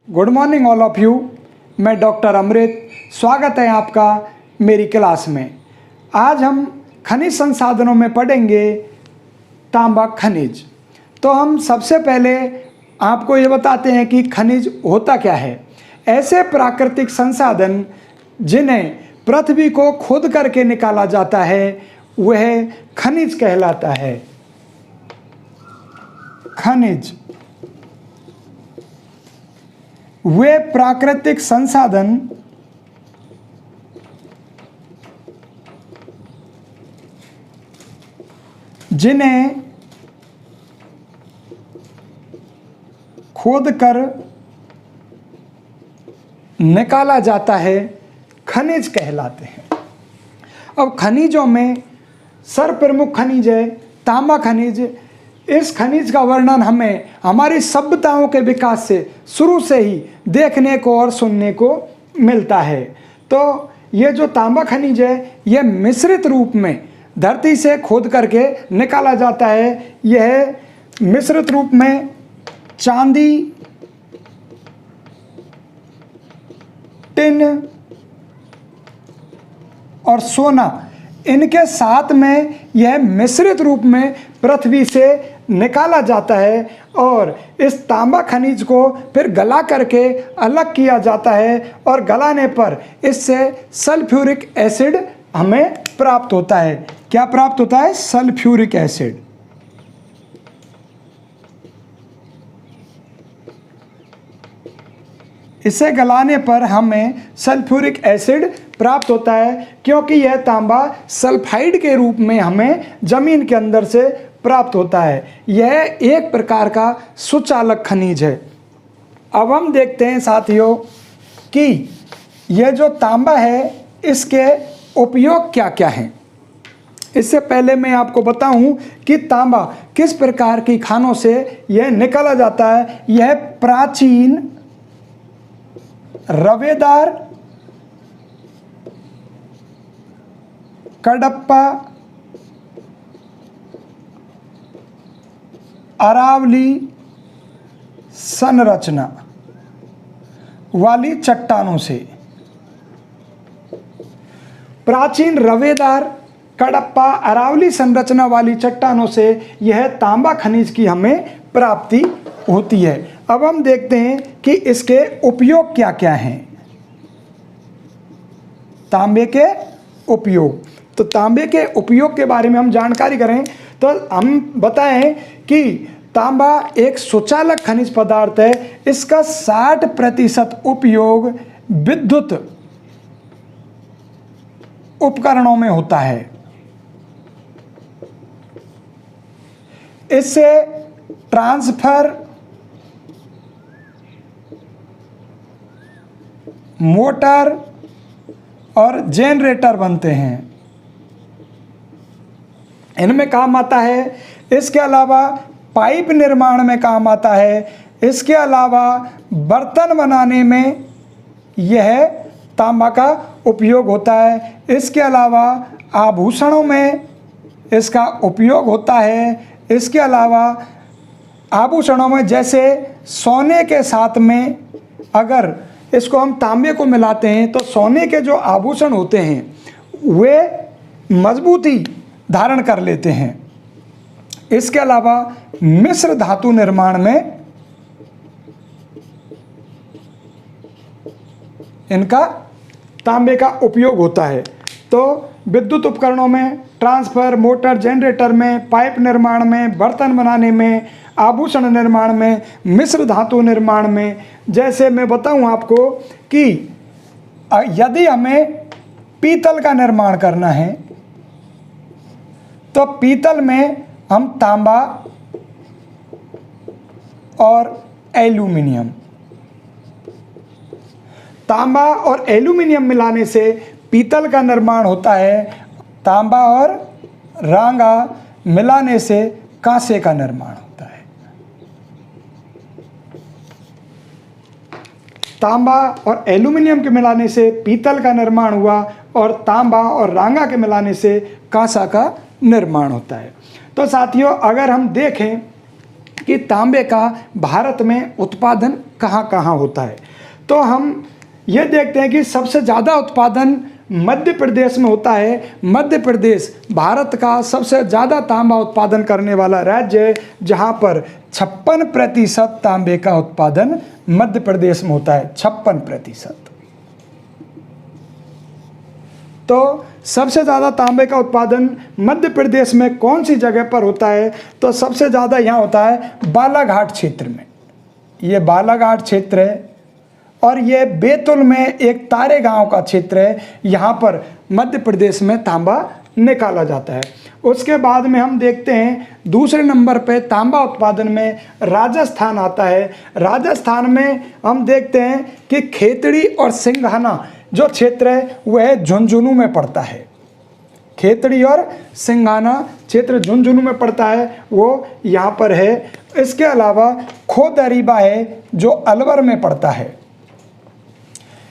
Good morning all of you. मैं doctor अमृत, स्वागत है आपका मेरी क्लास में। आज हम खनिज संसाधनों में पढ़ेंगे तांबा खनिज। तो हम सबसे पहले आपको ये बताते हैं कि खनिज होता क्या है। ऐसे प्राकृतिक संसाधन जिन्हें पृथ्वी को खोद करके निकाला जाता है वह खनिज कहलाता है। खनिज वे प्राकृतिक संसाधन जिन्हें खोद कर निकाला जाता है खनिज कहलाते हैं। अब खनिजों में सर्वप्रमुख खनिज है तांबा खनिज। इस खनिज का वर्णन हमें हमारी सभ्यताओं के विकास से शुरू से ही देखने को और सुनने को मिलता है। तो ये जो तांबा खनिज है यह मिश्रित रूप में धरती से खोद करके निकाला जाता है। यह मिश्रित रूप में चांदी, टिन और सोना, इनके साथ में यह मिश्रित रूप में पृथ्वी से निकाला जाता है और इस तांबा खनिज को फिर गला करके अलग किया जाता है और गलाने पर इससे सल्फ्यूरिक एसिड हमें प्राप्त होता है। क्या प्राप्त होता है? Sulphuric acid. इसे गलाने पर हमें सल्फ्यूरिक एसिड प्राप्त होता है क्योंकि यह तांबा सल्फाइड के रूप में हमें जमीन के अंदर से प्राप्त होता है। यह एक प्रकार का सुचालक खनिज है। अब हम देखते हैं साथियों कि यह जो तांबा है इसके उपयोग क्या क्या हैं। इससे पहले मैं आपको बताऊं कि तांबा किस प्रकार की खानों से यह निकाला जाता है। यह प्राचीन रवेदार, कडप्पा, अरावली संरचना वाली चट्टानों से, प्राचीन रवेदार, कडप्पा, अरावली संरचना वाली चट्टानों से यह तांबा खनिज की हमें प्राप्ति होती है। अब हम देखते हैं कि इसके उपयोग क्या क्या हैं। तांबे के उपयोग, तो तांबे के उपयोग के बारे में हम जानकारी करें तो हम बताएं कि तांबा एक सुचालक खनिज पदार्थ है। इसका 60% उपयोग विद्युत उपकरणों में होता है। इससे ट्रांसफर, मोटर और जनरेटर बनते हैं, इनमें काम आता है। इसके अलावा पाइप निर्माण में काम आता है। इसके अलावा बर्तन बनाने में यह तांबा का उपयोग होता है। इसके अलावा आभूषणों में इसका उपयोग होता है। इसके अलावा आभूषणों में जैसे सोने के साथ में अगर इसको हम तांबे को मिलाते हैं तो सोने के जो आभूषण होते हैं वे मजबूती धारण कर लेते हैं। इसके अलावा मिश्र धातु निर्माण में इनका तांबे का उपयोग होता है। तो विद्युत उपकरणों में, ट्रांसफर, मोटर, जनरेटर में, पाइप निर्माण में, बर्तन बनाने में, आभूषण निर्माण में, मिश्र धातु निर्माण में। जैसे मैं बताऊं आपको कि यदि हमें पीतल का निर्माण करना है तो पीतल में हम तांबा और एल्यूमिनियम, तांबा और एल्यूमिनियम मिलाने से पीतल का निर्माण होता है। तांबा और रांगा मिलाने से कांसे का निर्माण होता है। तांबा और एल्यूमिनियम के मिलाने से पीतल का निर्माण हुआ और तांबा और रांगा के मिलाने से कांसा का निर्माण होता है। तो साथियों अगर हम देखें कि तांबे का भारत में उत्पादन कहाँ कहाँ होता है। तो हम ये देखते हैं कि सबसे ज़्यादा उत्पादन मध्य प्रदेश में होता है। मध्य प्रदेश भारत का सबसे ज़्यादा तांबा उत्पादन करने वाला राज्य है, जहाँ पर 56% तांबे का उत्पादन मध्य प्रदेश में होता है, 56%। तो सबसे ज़्यादा तांबे का उत्पादन मध्य प्रदेश में कौन सी जगह पर होता है? तो सबसे ज़्यादा यहाँ होता है बालाघाट क्षेत्र में। ये बालाघाट क्षेत्र है और ये बैतूल में एक तारे गांव का क्षेत्र है, यहाँ पर मध्य प्रदेश में तांबा निकाला जाता है। उसके बाद में हम देखते हैं दूसरे नंबर पे तांबा उत्पादन में राजस्थान आता है। राजस्थान में हम देखते हैं कि खेतड़ी और सिंघाना जो क्षेत्र है वह झुंझुनू में पड़ता है। खेतड़ी और सिंघाना क्षेत्र झुंझुनू में पड़ता है, वो यहाँ पर है। इसके अलावा खोदरीबा है जो अलवर में पड़ता है।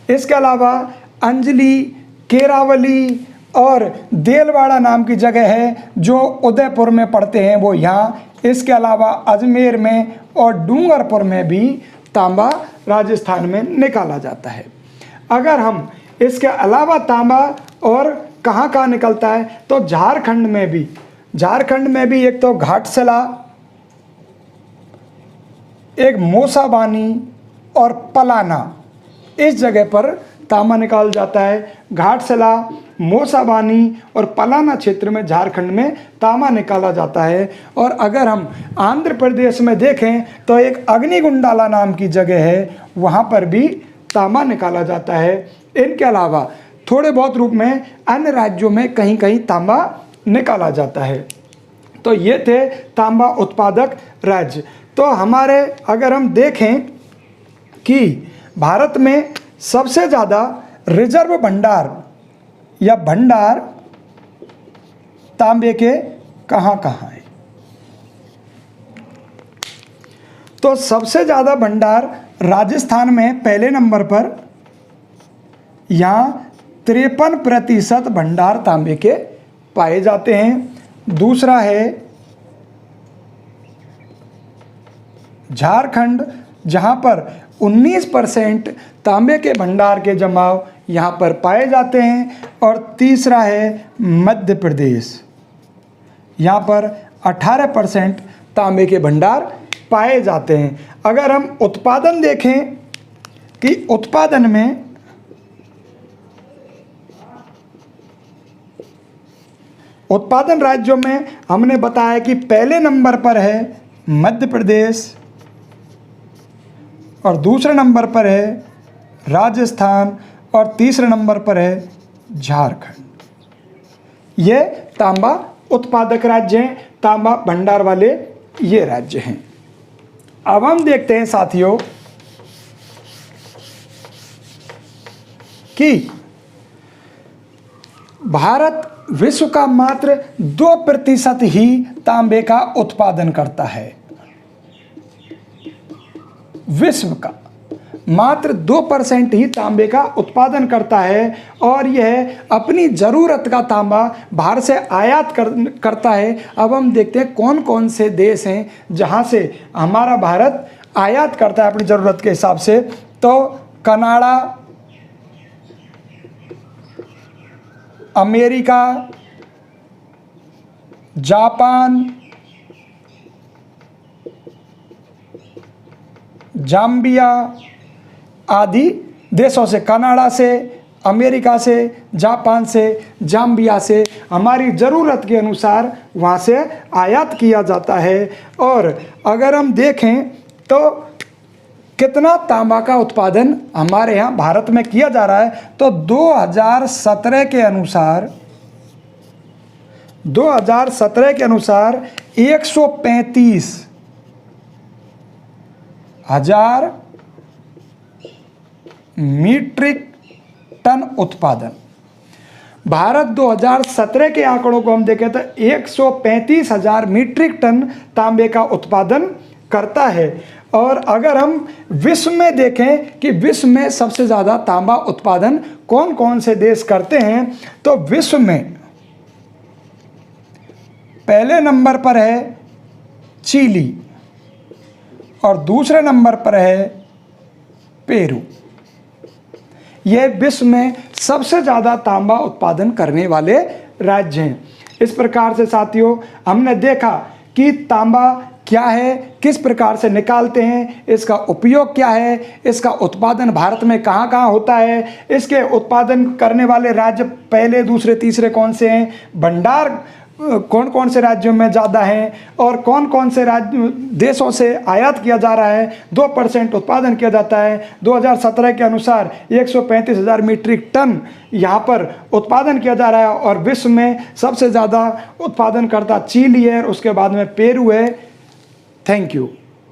इसके अलावा अंजलि, केरावली और देलवाड़ा नाम की जगह है जो उदयपुर में पड़ते हैं, वो यहाँ। इसके अलावा अजमेर में और डूंगरपुर में भी तांबा राजस्थान में निकाला जाता है। अगर हम इसके अलावा तांबा और कहाँ कहाँ निकलता है तो झारखंड में भी एक तो घाटशिला, एक मोसाबानी और पलाना, इस जगह पर तांबा निकाला जाता है। घाटशिला, मोसाबानी और पलाना क्षेत्र में झारखंड में तांबा निकाला जाता है। और अगर हम आंध्र प्रदेश में देखें तो एक अग्निगुंडाला नाम की जगह है, वहाँ पर भी तांबा निकाला जाता है। इनके अलावा थोड़े बहुत रूप में अन्य राज्यों में कहीं कहीं तांबा निकाला जाता है। तो ये थे तांबा उत्पादक राज्य। तो हमारे अगर हम देखें कि भारत में सबसे ज़्यादा रिजर्व भंडार या भंडार तांबे के कहाँ कहाँ है, तो सबसे ज़्यादा भंडार राजस्थान में पहले नंबर पर, यहाँ 53% भंडार तांबे के पाए जाते हैं। दूसरा है झारखंड, जहाँ पर 19% तांबे के भंडार के जमाव यहाँ पर पाए जाते हैं। और तीसरा है मध्य प्रदेश, यहाँ पर 18% तांबे के भंडार पाए जाते हैं। अगर हम उत्पादन देखें कि उत्पादन में उत्पादन राज्यों में हमने बताया कि पहले नंबर पर है मध्य प्रदेश और दूसरे नंबर पर है राजस्थान और तीसरे नंबर पर है झारखंड। ये तांबा उत्पादक राज्य हैं, तांबा भंडार वाले ये राज्य हैं। अब हम देखते हैं साथियों कि भारत विश्व का मात्र 2% ही तांबे का उत्पादन करता है। विश्व का मात्र 2% ही तांबे का उत्पादन करता है और यह अपनी ज़रूरत का तांबा बाहर से आयात करता है। अब हम देखते हैं कौन कौन से देश हैं जहां से हमारा भारत आयात करता है अपनी ज़रूरत के हिसाब से। तो कनाडा, अमेरिका, जापान, जाम्बिया आदि देशों से, कनाडा से, अमेरिका से, जापान से, जाम्बिया से हमारी ज़रूरत के अनुसार वहाँ से आयात किया जाता है। और अगर हम देखें तो कितना तांबा का उत्पादन हमारे यहाँ भारत में किया जा रहा है, तो 2017 के अनुसार 135,000 मीट्रिक टन उत्पादन। भारत 2017 के आंकड़ों को हम देखें तो 135,000 मीट्रिक टन तांबे का उत्पादन करता है। और अगर हम विश्व में देखें कि विश्व में सबसे ज़्यादा तांबा उत्पादन कौन कौन से देश करते हैं, तो विश्व में पहले नंबर पर है चिली, और दूसरे नंबर पर है पेरू। ये विश्व में सबसे ज़्यादा तांबा उत्पादन करने वाले राज्य हैं। इस प्रकार से साथियों हमने देखा कि तांबा क्या है, किस प्रकार से निकालते हैं, इसका उपयोग क्या है, इसका उत्पादन भारत में कहाँ कहाँ होता है, इसके उत्पादन करने वाले राज्य पहले दूसरे तीसरे कौन से हैं, भंडार कौन कौन से राज्यों में ज़्यादा हैं और कौन कौन से राज्य देशों से आयात किया जा रहा है। 2% उत्पादन किया जाता है। 2017 के अनुसार 135,000 मीट्रिक टन यहाँ पर उत्पादन किया जा रहा है और विश्व में सबसे ज़्यादा उत्पादन करता चिली है, उसके बाद में पेरू है। Thank you.